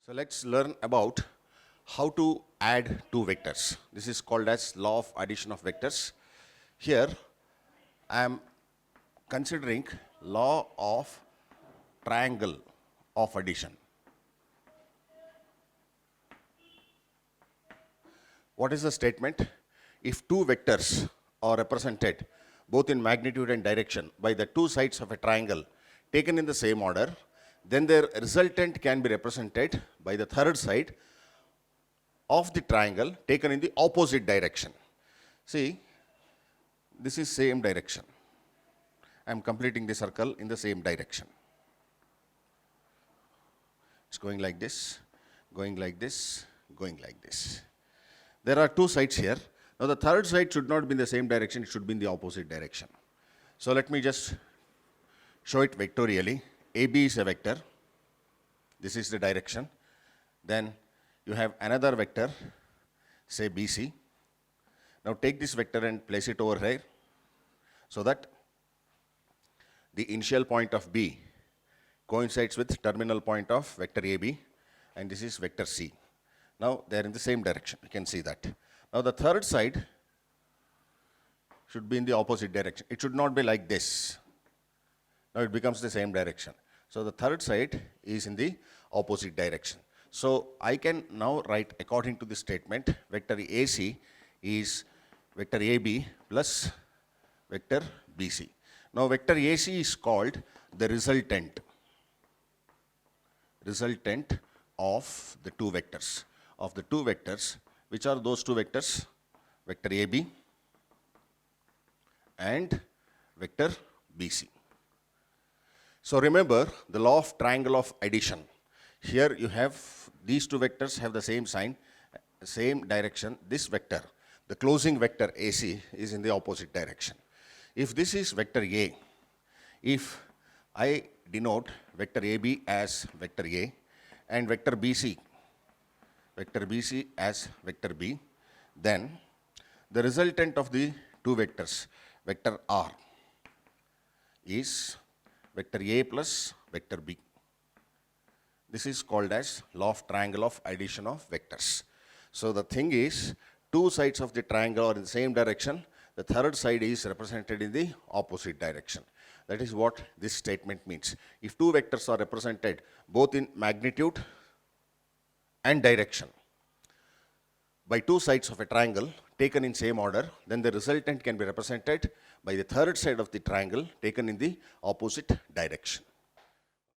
So let's learn about how to add two vectors. This is called as law of addition of vectors. Here I am considering law of triangle of addition. What is the statement? If two vectors are represented both in magnitude and direction by the two sides of a triangle taken in the same order, then their resultant can be represented by the third side of the triangle taken in the opposite direction. See, this is same direction. I am completing the circle in the same direction. It's going like this, going like this, going like this. There are two sides here. Now the third side should not be in the same direction, it should be in the opposite direction. So let me just show it vectorially. AB is a vector. This is the direction. Then you have another vector, say BC. Now take this vector and place it over here so that the initial point of B coincides with terminal point of vector AB, and this is vector C. Now they are in the same direction, you can see that. Now the third side should be in the opposite direction. It should not be like this. Now it becomes the same direction. So the third side is in the opposite direction. So I can now write according to this statement, vector AC is vector AB plus vector BC. Now vector AC is called the resultant of the two vectors. Of the two vectors, which are those two vectors? Vector AB and vector BC. So remember the law of triangle of addition. Here you have these two vectors have the same sign, same direction. This vector, the closing vector AC, is in the opposite direction. If this is vector A, if I denote vector AB as vector A and vector BC as vector B, then the resultant of the two vectors, vector R, is vector A plus vector B. This is called as law of triangle of addition of vectors. So the thing is, two sides of the triangle are in the same direction, the third side is represented in the opposite direction. That is what this statement means. If two vectors are represented both in magnitude and direction by two sides of a triangle taken in same order, then the resultant can be represented by the third side of the triangle taken in the opposite direction.